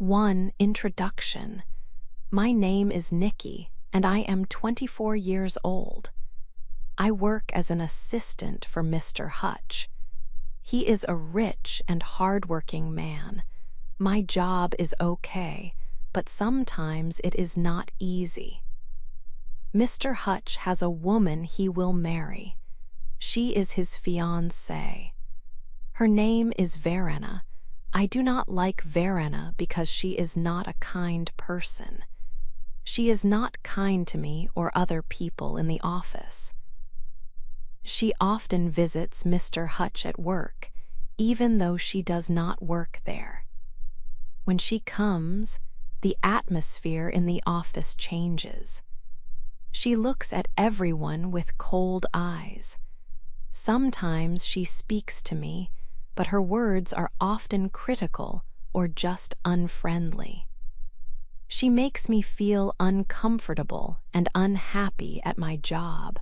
1. Introduction. My name is Nikki, and I am 24 years old. I work as an assistant for Mr. Hutch. He is a rich and hardworking man. My job is okay, but sometimes it is not easy. Mr. Hutch has a woman he will marry. She is his fiancée. Her name is Verena. I do not like Verena because she is not a kind person. She is not kind to me or other people in the office. She often visits Mr. Hutch at work, even though she does not work there. When she comes, the atmosphere in the office changes. She looks at everyone with cold eyes. Sometimes she speaks to me, but her words are often critical or just unfriendly. She makes me feel uncomfortable and unhappy at my job.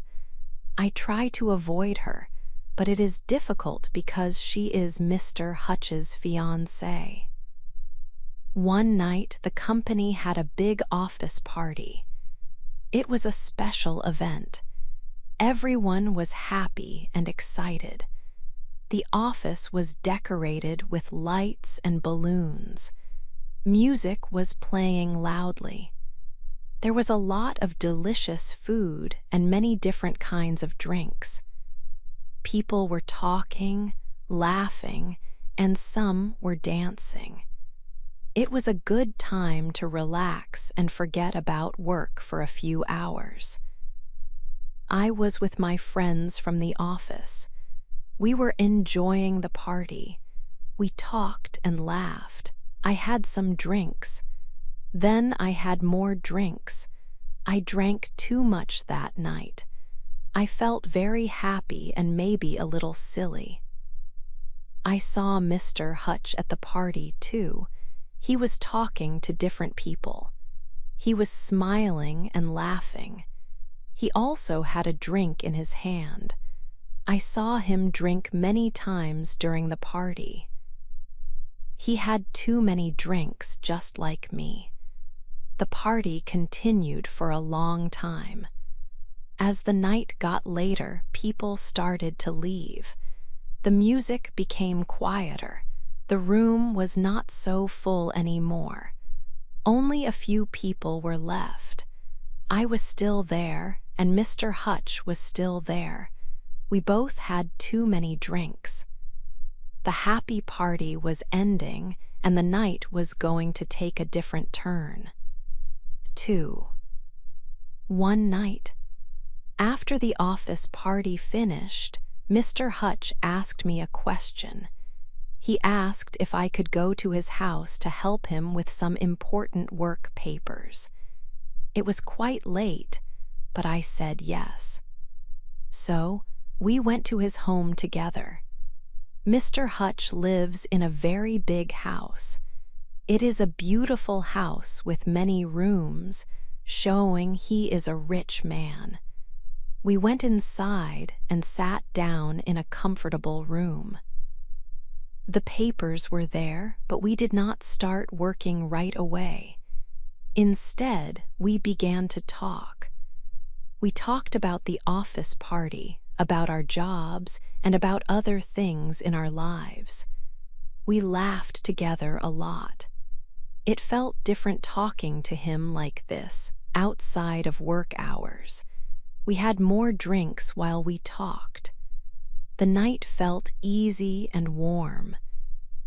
I try to avoid her, but it is difficult because she is Mr. Hutch's fiancée. One night, the company had a big office party. It was a special event. Everyone was happy and excited. The office was decorated with lights and balloons. Music was playing loudly. There was a lot of delicious food and many different kinds of drinks. People were talking, laughing, and some were dancing. It was a good time to relax and forget about work for a few hours. I was with my friends from the office. We were enjoying the party. We talked and laughed. I had some drinks. Then I had more drinks. I drank too much that night. I felt very happy and maybe a little silly. I saw Mr. Hutch at the party too. He was talking to different people. He was smiling and laughing. He also had a drink in his hand. I saw him drink many times during the party. He had too many drinks, just like me. The party continued for a long time. As the night got later, people started to leave. The music became quieter. The room was not so full anymore. Only a few people were left. I was still there, and Mr. Hutch was still there. We both had too many drinks. The happy party was ending, and the night was going to take a different turn. 2. One night, after the office party finished, Mr. Hutch asked me a question. He asked if I could go to his house to help him with some important work papers. It was quite late, but I said yes. So, we went to his home together. Mr. Hutch lives in a very big house. It is a beautiful house with many rooms, showing he is a rich man. We went inside and sat down in a comfortable room. The papers were there, but we did not start working right away. Instead, we began to talk. We talked about the office party, about our jobs, and about other things in our lives. We laughed together a lot. It felt different talking to him like this, outside of work hours. We had more drinks while we talked. The night felt easy and warm.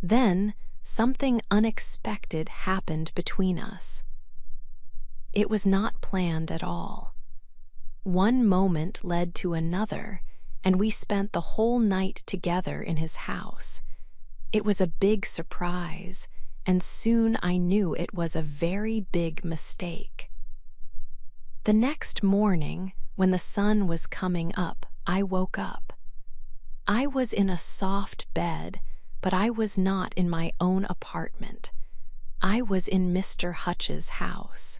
Then, something unexpected happened between us. It was not planned at all. One moment led to another, and we spent the whole night together in his house. It was a big surprise, and soon I knew it was a very big mistake. The next morning, when the sun was coming up, I woke up. I was in a soft bed, but I was not in my own apartment. I was in Mr. Hutch's house.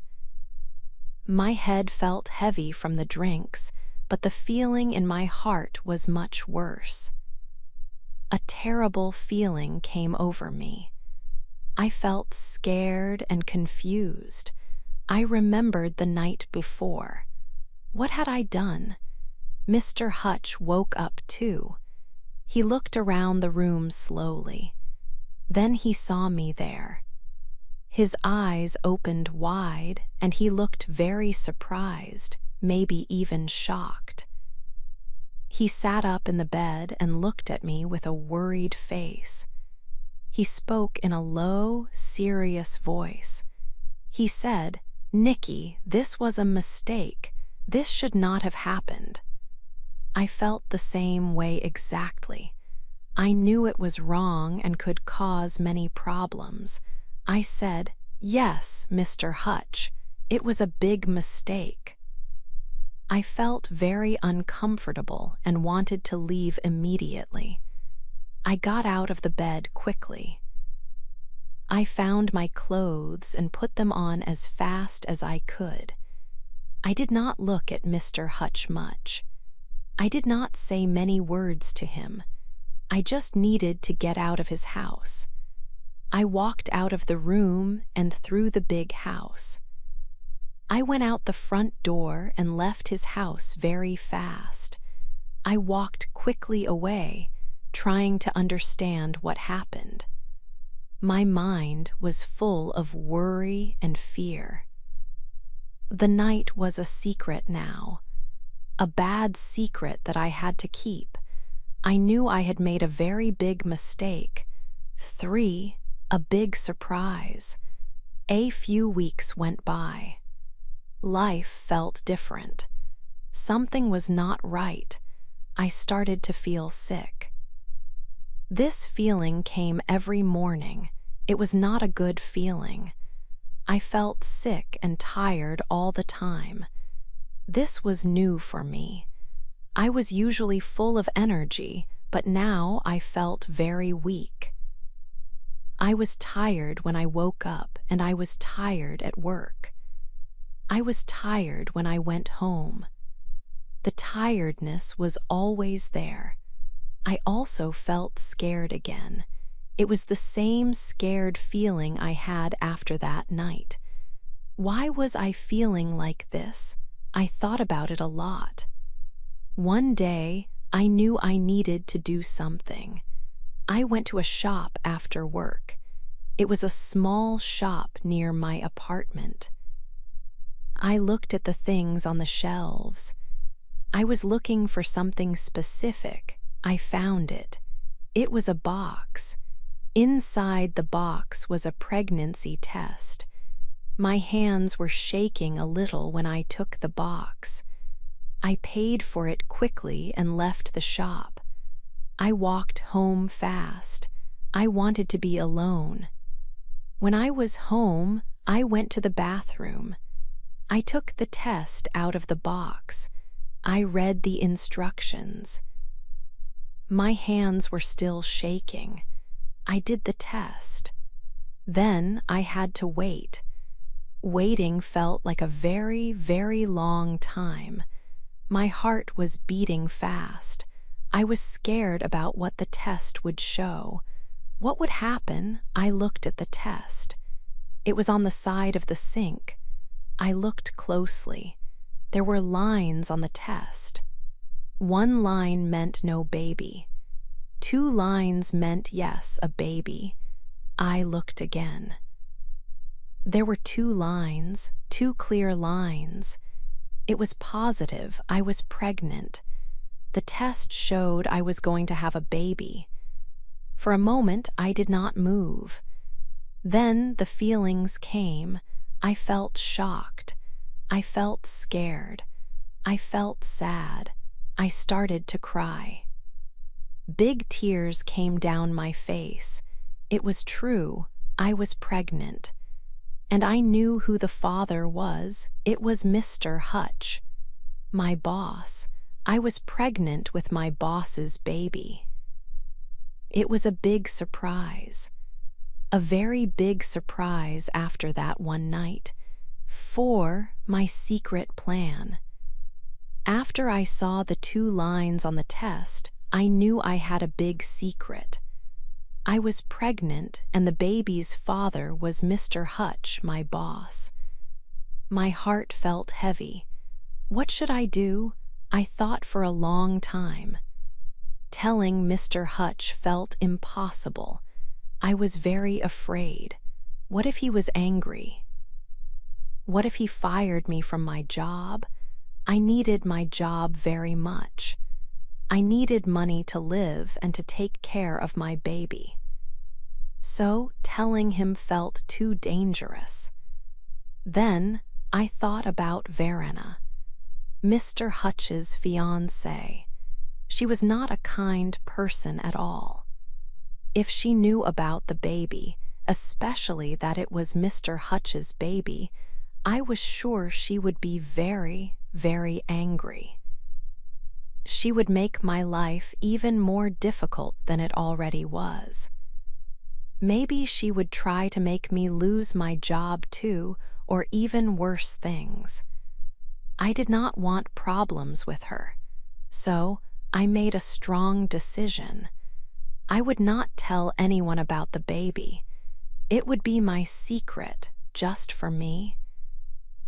My head felt heavy from the drinks, but the feeling in my heart was much worse. A terrible feeling came over me. I felt scared and confused. I remembered the night before. What had I done? Mr. Hutch woke up too. He looked around the room slowly. Then he saw me there. His eyes opened wide, and he looked very surprised, maybe even shocked. He sat up in the bed and looked at me with a worried face. He spoke in a low, serious voice. He said, "Nikki, this was a mistake. This should not have happened." I felt the same way exactly. I knew it was wrong and could cause many problems. I said, "Yes, Mr. Hutch, it was a big mistake." I felt very uncomfortable and wanted to leave immediately. I got out of the bed quickly. I found my clothes and put them on as fast as I could. I did not look at Mr. Hutch much. I did not say many words to him. I just needed to get out of his house. I walked out of the room and through the big house. I went out the front door and left his house very fast. I walked quickly away, trying to understand what happened. My mind was full of worry and fear. The night was a secret now, a bad secret that I had to keep. I knew I had made a very big mistake. 3, a big surprise. A few weeks went by. Life felt different. Something was not right. I started to feel sick. This feeling came every morning. It was not a good feeling. I felt sick and tired all the time. This was new for me. I was usually full of energy, but now I felt very weak. I was tired when I woke up, and I was tired at work. I was tired when I went home. The tiredness was always there. I also felt scared again. It was the same scared feeling I had after that night. Why was I feeling like this? I thought about it a lot. One day, I knew I needed to do something. I went to a shop after work. It was a small shop near my apartment. I looked at the things on the shelves. I was looking for something specific. I found it. It was a box. Inside the box was a pregnancy test. My hands were shaking a little when I took the box. I paid for it quickly and left the shop. I walked home fast. I wanted to be alone. When I was home, I went to the bathroom. I took the test out of the box. I read the instructions. My hands were still shaking. I did the test. Then I had to wait. Waiting felt like a very, very long time. My heart was beating fast. I was scared about what the test would show. What would happen? I looked at the test. It was on the side of the sink. I looked closely. There were lines on the test. 1 line meant no baby. 2 lines meant yes, a baby. I looked again. There were 2 lines, 2 clear lines. It was positive I was pregnant. The test showed I was going to have a baby. For a moment, I did not move. Then the feelings came. I felt shocked. I felt scared. I felt sad. I started to cry. Big tears came down my face. It was true. I was pregnant. And I knew who the father was. It was Mr. Hutch, my boss. I was pregnant with my boss's baby. It was a big surprise. A very big surprise after that one night. For my secret plan. After I saw the 2 lines on the test, I knew I had a big secret. I was pregnant, and the baby's father was Mr. Hutch, my boss. My heart felt heavy. What should I do? I thought for a long time. Telling Mr. Hutch felt impossible. I was very afraid. What if he was angry? What if he fired me from my job? I needed my job very much. I needed money to live and to take care of my baby. So telling him felt too dangerous. Then I thought about Verena, Mr. Hutch's fiancée. She was not a kind person at all. If she knew about the baby, especially that it was Mr. Hutch's baby, I was sure she would be very, very angry. She would make my life even more difficult than it already was. Maybe she would try to make me lose my job too, or even worse things. I did not want problems with her, so I made a strong decision. I would not tell anyone about the baby. It would be my secret, just for me.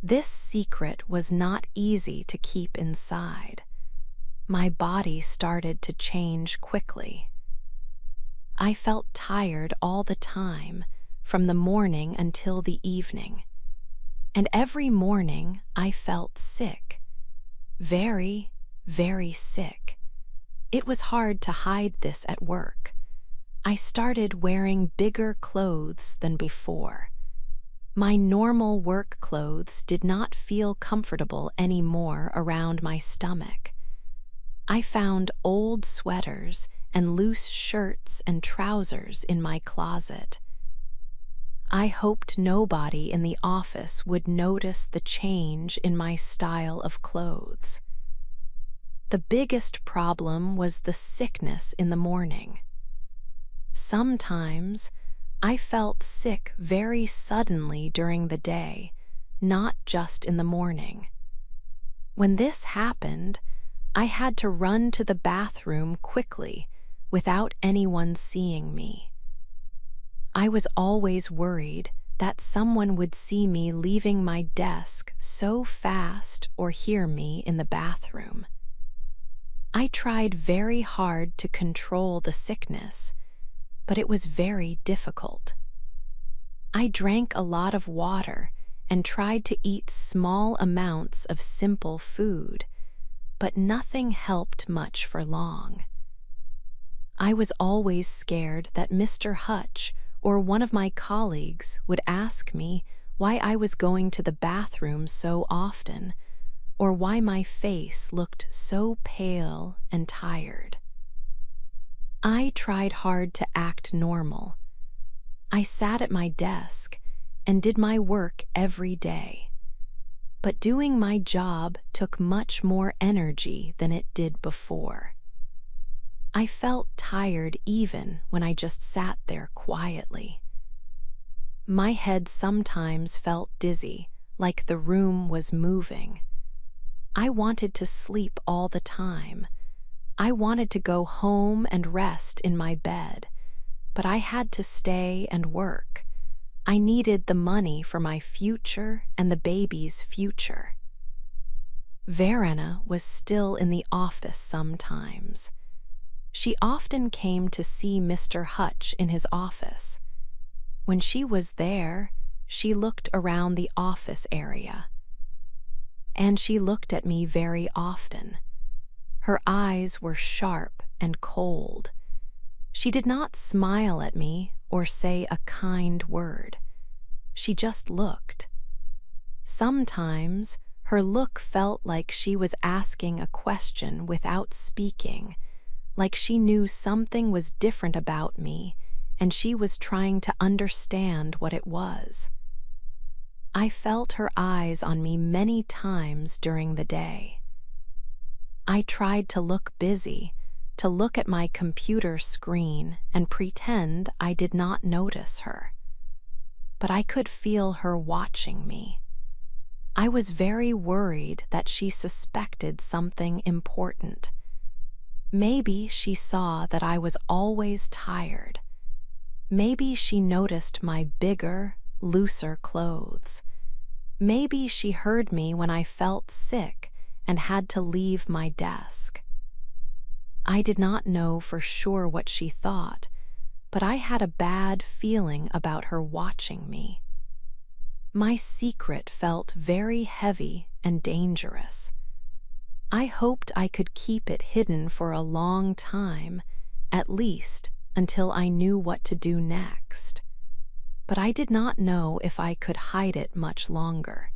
This secret was not easy to keep inside. My body started to change quickly. I felt tired all the time, from the morning until the evening. And every morning I felt sick. Very, very sick. It was hard to hide this at work. I started wearing bigger clothes than before. My normal work clothes did not feel comfortable anymore around my stomach. I found old sweaters and loose shirts and trousers in my closet. I hoped nobody in the office would notice the change in my style of clothes. The biggest problem was the sickness in the morning. Sometimes I felt sick very suddenly during the day, not just in the morning. When this happened, I had to run to the bathroom quickly without anyone seeing me. I was always worried that someone would see me leaving my desk so fast or hear me in the bathroom. I tried very hard to control the sickness, but it was very difficult. I drank a lot of water and tried to eat small amounts of simple food, but nothing helped much for long. I was always scared that Mr. Hutch or one of my colleagues would ask me why I was going to the bathroom so often, or why my face looked so pale and tired. I tried hard to act normal. I sat at my desk and did my work every day. But doing my job took much more energy than it did before. I felt tired even when I just sat there quietly. My head sometimes felt dizzy, like the room was moving. I wanted to sleep all the time. I wanted to go home and rest in my bed, but I had to stay and work. I needed the money for my future and the baby's future. Verena was still in the office sometimes. She often came to see Mr. Hutch in his office. When she was there, she looked around the office area. And she looked at me very often. Her eyes were sharp and cold. She did not smile at me or say a kind word. She just looked. Sometimes her look felt like she was asking a question without speaking, like she knew something was different about me and she was trying to understand what it was. I felt her eyes on me many times during the day. I tried to look busy, to look at my computer screen and pretend I did not notice her. But I could feel her watching me. I was very worried that she suspected something important. Maybe she saw that I was always tired. Maybe she noticed my bigger, looser clothes. Maybe she heard me when I felt sick and had to leave my desk. I did not know for sure what she thought, but I had a bad feeling about her watching me. My secret felt very heavy and dangerous. I hoped I could keep it hidden for a long time, at least until I knew what to do next. But I did not know if I could hide it much longer.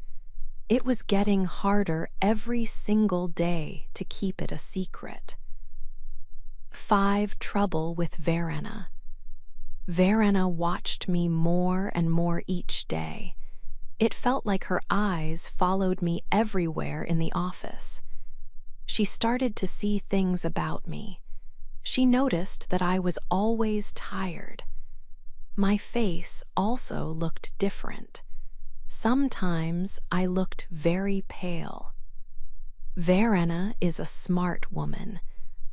It was getting harder every single day to keep it a secret. 5. Trouble with Verena. Verena watched me more and more each day. It felt like her eyes followed me everywhere in the office. She started to see things about me. She noticed that I was always tired. My face also looked different. Sometimes I looked very pale. Verena is a smart woman.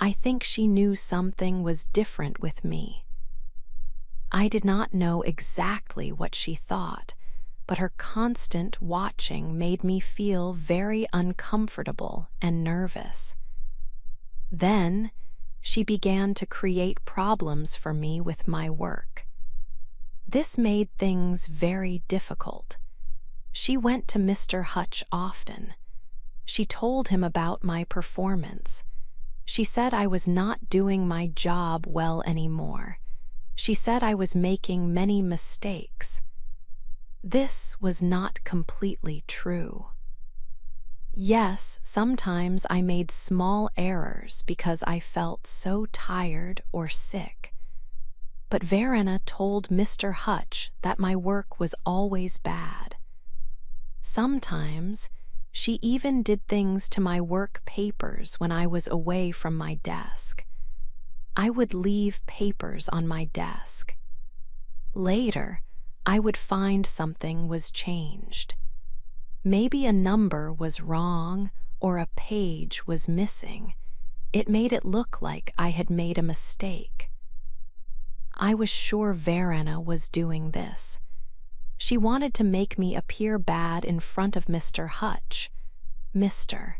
I think she knew something was different with me. I did not know exactly what she thought, but her constant watching made me feel very uncomfortable and nervous. Then, she began to create problems for me with my work. This made things very difficult. She went to Mr. Hutch often. She told him about my performance. She said I was not doing my job well anymore. She said I was making many mistakes. This was not completely true. Yes, sometimes I made small errors because I felt so tired or sick. But Verena told Mr. Hutch that my work was always bad. Sometimes she even did things to my work papers when I was away from my desk. I would leave papers on my desk. Later, I would find something was changed. Maybe a number was wrong or a page was missing. It made it look like I had made a mistake. I was sure Verena was doing this. She wanted to make me appear bad in front of Mr. Hutch. Mr.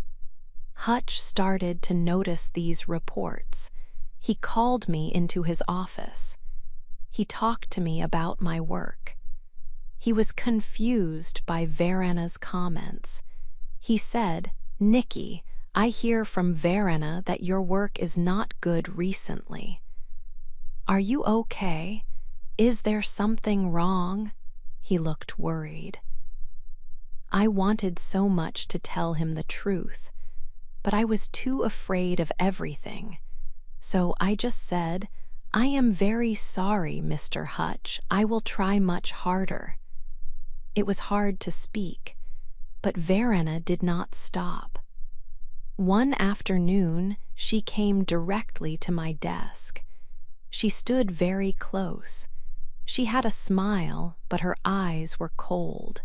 Hutch started to notice these reports. He called me into his office. He talked to me about my work. He was confused by Verena's comments. He said, "Nikki, I hear from Verena that your work is not good recently. Are you okay? Is there something wrong?" He looked worried. I wanted so much to tell him the truth, but I was too afraid of everything. So I just said, "I am very sorry, Mr. Hutch. I will try much harder." It was hard to speak, but Verena did not stop. One afternoon, she came directly to my desk. She stood very close. She had a smile, but her eyes were cold.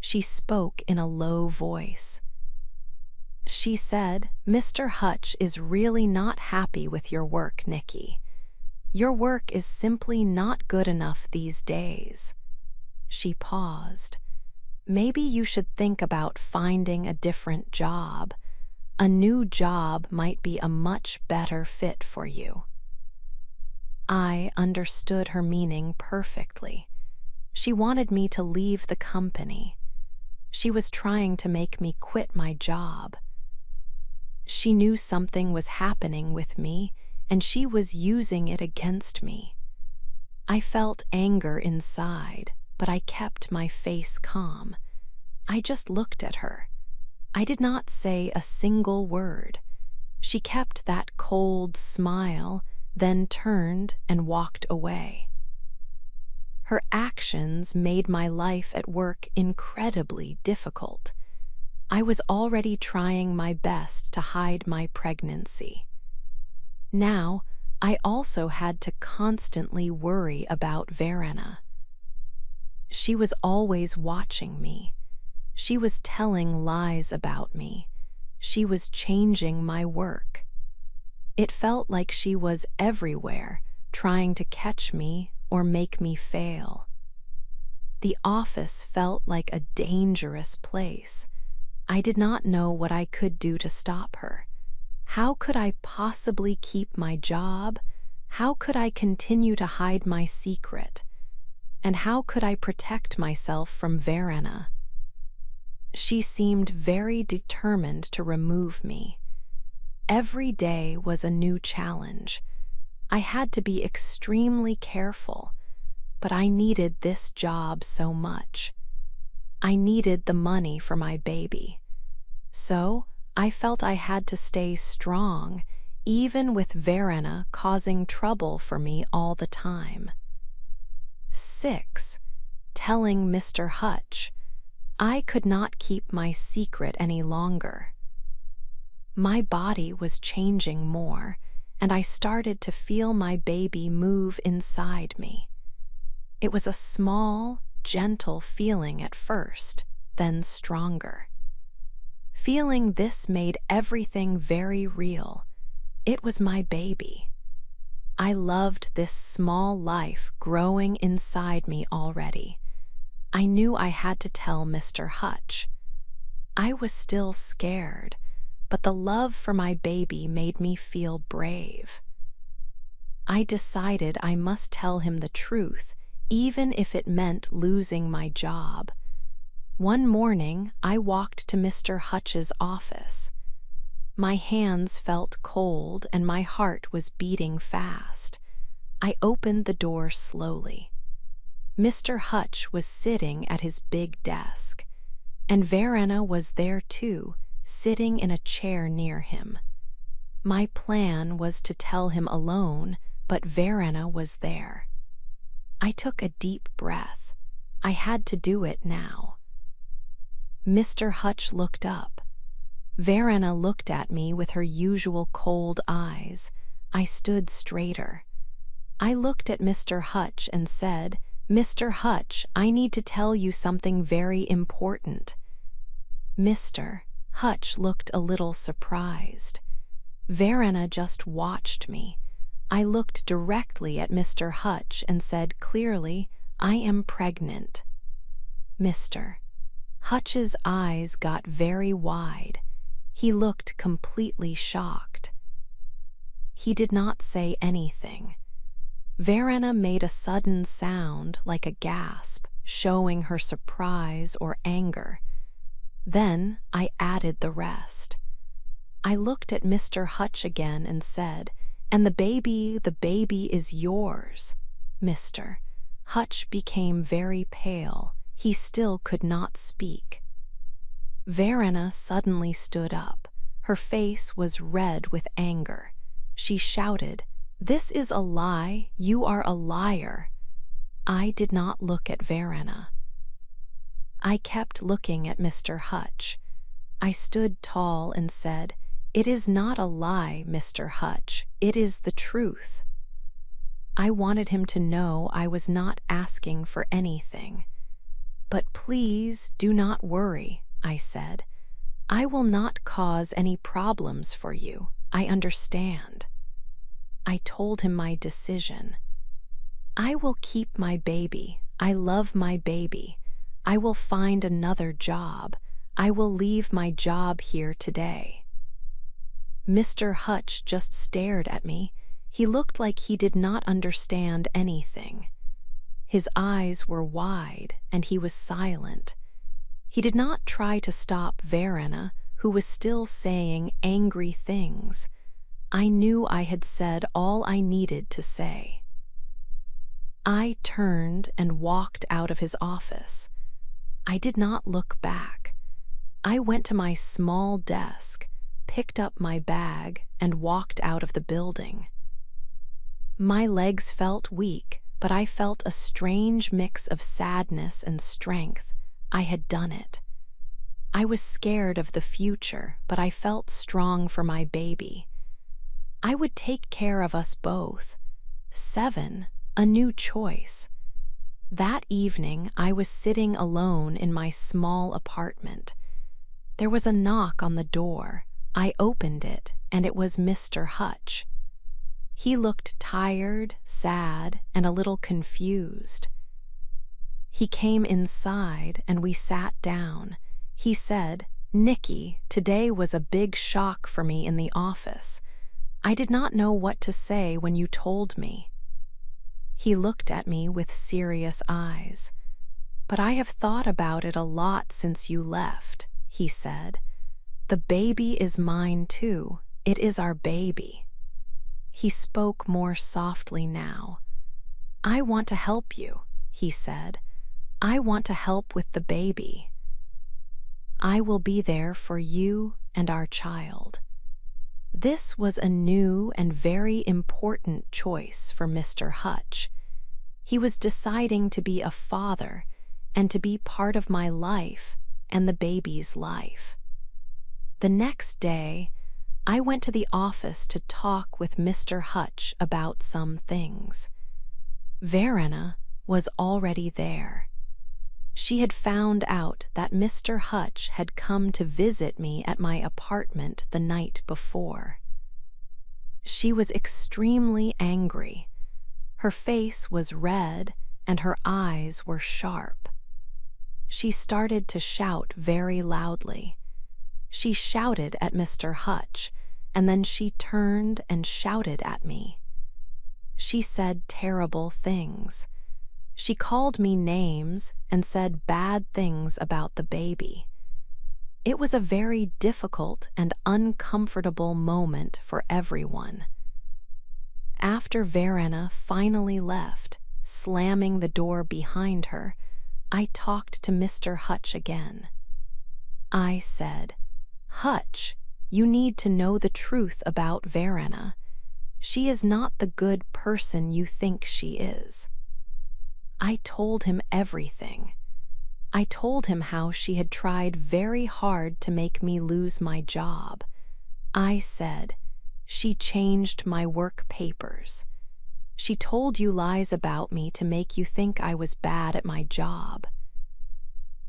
She spoke in a low voice. She said, "Mr. Hutch is really not happy with your work, Nikki. Your work is simply not good enough these days." She paused. "Maybe you should think about finding a different job. A new job might be a much better fit for you." I understood her meaning perfectly. She wanted me to leave the company. She was trying to make me quit my job. She knew something was happening with me, and she was using it against me. I felt anger inside, but I kept my face calm. I just looked at her. I did not say a single word. She kept that cold smile, then turned and walked away. Her actions made my life at work incredibly difficult. I was already trying my best to hide my pregnancy. Now, I also had to constantly worry about Verena. She was always watching me. She was telling lies about me. She was changing my work. It felt like she was everywhere, trying to catch me or make me fail. The office felt like a dangerous place. I did not know what I could do to stop her. How could I possibly keep my job? How could I continue to hide my secret? And how could I protect myself from Verena? She seemed very determined to remove me. Every day was a new challenge. I had to be extremely careful, but I needed this job so much. I needed the money for my baby. So I felt I had to stay strong, even with Verena causing trouble for me all the time. 6. Telling Mr. Hutch. I could not keep my secret any longer. My body was changing more, and I started to feel my baby move inside me. It was a small, gentle feeling at first, then stronger. Feeling this made everything very real. It was my baby. I loved this small life growing inside me already. I knew I had to tell Mr. Hutch. I was still scared, but the love for my baby made me feel brave. I decided I must tell him the truth, even if it meant losing my job. One morning, I walked to Mr. Hutch's office. My hands felt cold and my heart was beating fast. I opened the door slowly. Mr. Hutch was sitting at his big desk, and Verena was there too, sitting in a chair near him. My plan was to tell him alone, but Verena was there. I took a deep breath. I had to do it now. Mr. Hutch looked up. Verena looked at me with her usual cold eyes. I stood straighter. I looked at Mr. Hutch and said, "Mr. Hutch, I need to tell you something very important." Mr. Hutch looked a little surprised. Verena just watched me. I looked directly at Mr. Hutch and said clearly, "I am pregnant." Mr. Hutch's eyes got very wide. He looked completely shocked. He did not say anything. Verena made a sudden sound like a gasp, showing her surprise or anger. Then I added the rest. I looked at Mr. Hutch again and said, "And the baby is yours." Mr. Hutch became very pale. He still could not speak. Verena suddenly stood up. Her face was red with anger. She shouted, "This is a lie. You are a liar." I did not look at Verena. I kept looking at Mr. Hutch. I stood tall and said, "It is not a lie, Mr. Hutch. It is the truth." I wanted him to know I was not asking for anything. "But please do not worry," I said. "I will not cause any problems for you. I understand." I told him my decision. "I will keep my baby. I love my baby. I will find another job. I will leave my job here today." Mr. Hutch just stared at me. He looked like he did not understand anything. His eyes were wide, and he was silent. He did not try to stop Verena, who was still saying angry things. I knew I had said all I needed to say. I turned and walked out of his office. I did not look back. I went to my small desk, picked up my bag, and walked out of the building. My legs felt weak, but I felt a strange mix of sadness and strength. I had done it. I was scared of the future, but I felt strong for my baby. I would take care of us both. 7, a new choice. That evening, I was sitting alone in my small apartment. There was a knock on the door. I opened it, and it was Mr. Hutch. He looked tired, sad, and a little confused. He came inside and we sat down. He said, "Nikki, today was a big shock for me in the office. I did not know what to say when you told me." He looked at me with serious eyes. "But I have thought about it a lot since you left," he said. "The baby is mine too. It is our baby." He spoke more softly now. "I want to help you," he said. "I want to help with the baby. I will be there for you and our child." This was a new and very important choice for Mr. Hutch. He was deciding to be a father and to be part of my life and the baby's life. The next day, I went to the office to talk with Mr. Hutch about some things. Verena was already there. She had found out that Mr. Hutch had come to visit me at my apartment the night before. She was extremely angry. Her face was red and her eyes were sharp. She started to shout very loudly. She shouted at Mr. Hutch, and then she turned and shouted at me. She said terrible things. She called me names and said bad things about the baby. It was a very difficult and uncomfortable moment for everyone. After Verena finally left, slamming the door behind her, I talked to Mr. Hutch again. I said, "Hutch, you need to know the truth about Verena. She is not the good person you think she is." I told him everything. I told him how she had tried very hard to make me lose my job. I said, "She changed my work papers. She told you lies about me to make you think I was bad at my job."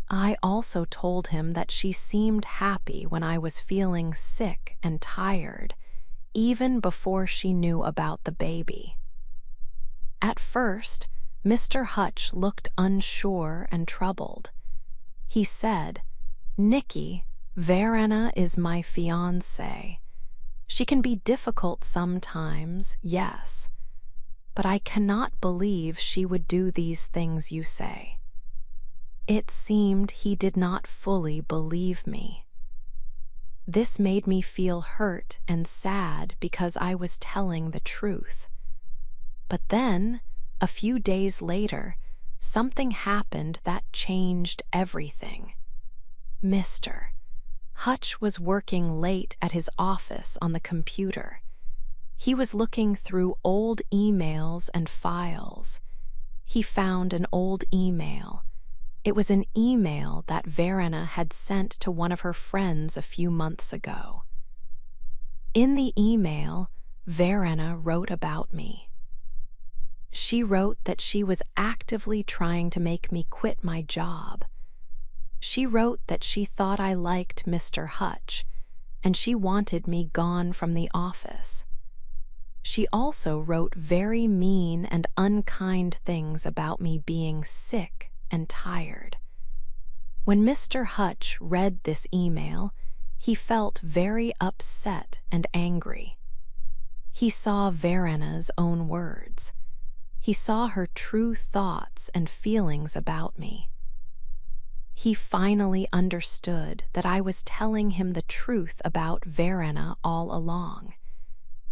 I also told him that she seemed happy when I was feeling sick and tired, even before she knew about the baby. At first, Mr. Hutch looked unsure and troubled. He said, "Nikki, Verena is my fiancée. She can be difficult sometimes, yes, but I cannot believe she would do these things you say." It seemed he did not fully believe me. This made me feel hurt and sad because I was telling the truth. But then, a few days later, something happened that changed everything. Mr. Hutch was working late at his office on the computer. He was looking through old emails and files. He found an old email. It was an email that Verena had sent to one of her friends a few months ago. In the email, Verena wrote about me. She wrote that she was actively trying to make me quit my job. She wrote that she thought I liked Mr. Hutch, and she wanted me gone from the office. She also wrote very mean and unkind things about me being sick and tired. When Mr. Hutch read this email, he felt very upset and angry. He saw Verena's own words. He saw her true thoughts and feelings about me. He finally understood that I was telling him the truth about Verena all along.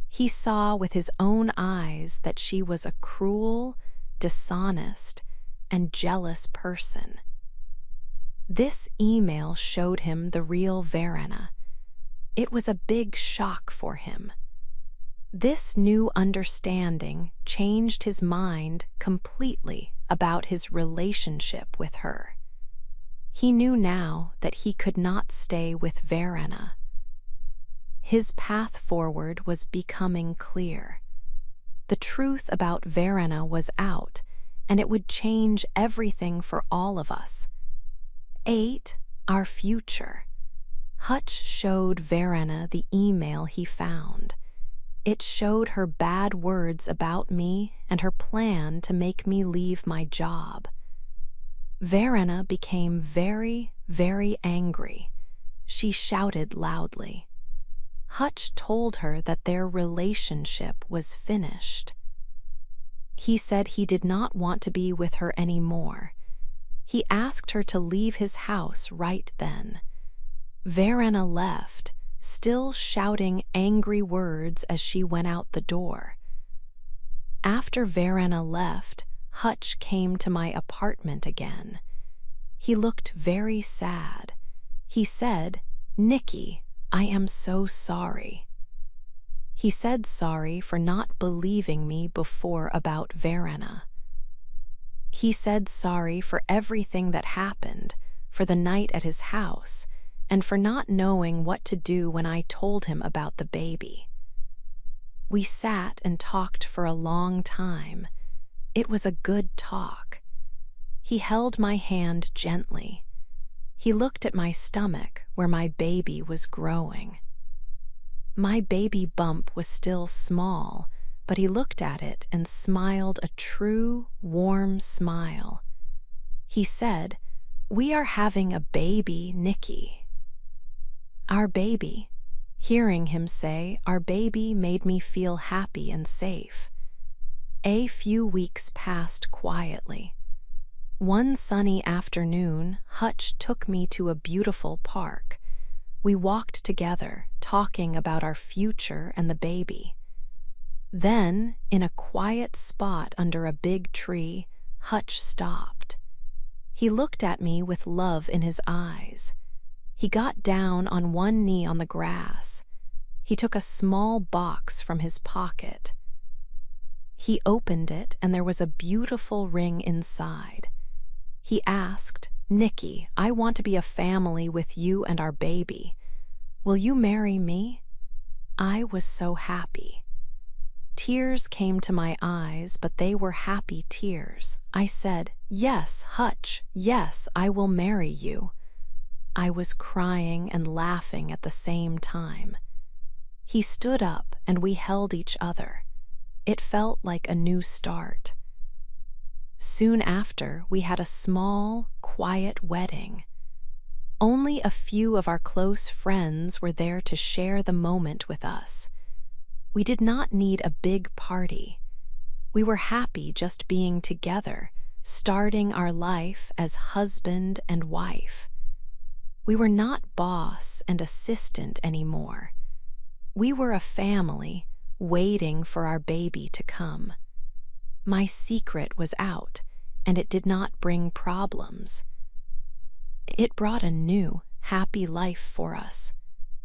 He saw with his own eyes that she was a cruel, dishonest, and jealous person. This email showed him the real Verena. It was a big shock for him. This new understanding changed his mind completely about his relationship with her. He knew now that he could not stay with Verena. His path forward was becoming clear. The truth about Verena was out, and it would change everything for all of us. 8. Our future. Hutch showed Verena the email he found. It showed her bad words about me and her plan to make me leave my job. Verena became very, very angry. She shouted loudly. Hutch told her that their relationship was finished. He said he did not want to be with her anymore. He asked her to leave his house right then. Verena left, still shouting angry words as she went out the door. After Verena left, Hutch came to my apartment again. He looked very sad. He said, "Nikki, I am so sorry." He said sorry for not believing me before about Verena. He said sorry for everything that happened, for the night at his house, and for not knowing what to do when I told him about the baby. We sat and talked for a long time. It was a good talk. He held my hand gently. He looked at my stomach where my baby was growing. My baby bump was still small, but he looked at it and smiled a true, warm smile. He said, "We are having a baby, Nikki." Our baby. Hearing him say our baby made me feel happy and safe. A few weeks passed quietly. One sunny afternoon, Hutch took me to a beautiful park. We walked together, talking about our future and the baby. Then, in a quiet spot under a big tree, Hutch stopped. He looked at me with love in his eyes. He got down on one knee on the grass. He took a small box from his pocket. He opened it, and there was a beautiful ring inside. He asked, "Nikki, I want to be a family with you and our baby. Will you marry me?" I was so happy. Tears came to my eyes, but they were happy tears. I said, "Yes, Hutch, yes, I will marry you." I was crying and laughing at the same time. He stood up and we held each other. It felt like a new start. Soon after, we had a small, quiet wedding. Only a few of our close friends were there to share the moment with us. We did not need a big party. We were happy just being together, starting our life as husband and wife. We were not boss and assistant anymore. We were a family waiting for our baby to come. My secret was out, and it did not bring problems. It brought a new, happy life for us.